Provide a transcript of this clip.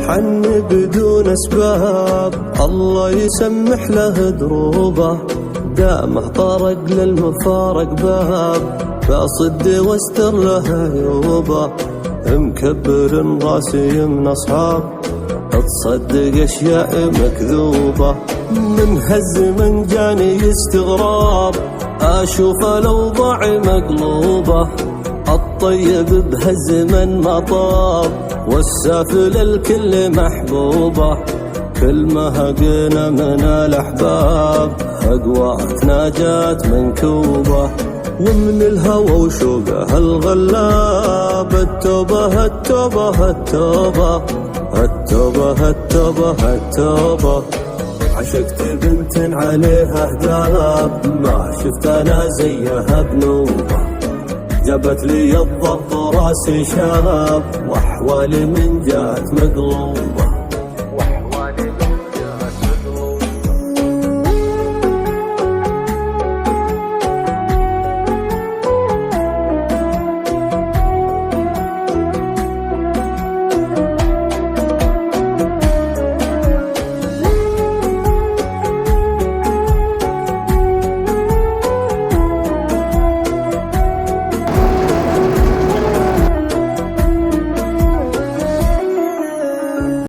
حن بدون اسباب، الله يسمح له دروبه، دامه طرق للمفارق باب، فاصد واستر له عيوبه، مكبر راسي من اصحاب، تصدق اشياء مكذوبه، من هالزمن جاني استغراب، اشوف الاوضاع مقلوبه، الطيب بهالزمن ما طاب، والسافل الكل محبوبه، كل ما هقنا من الاحباب، اقواتنا جات منكوبه، ومن الهوى وشوقه الغلاب، التوبه التوبه التوبه التوبه التوبه التوبه، عشقت بنت عليها هداب، ما شفت انا زيها بنوبه، جابت لي الضبط راسي شاب، واحوالي من جات مقلوبه،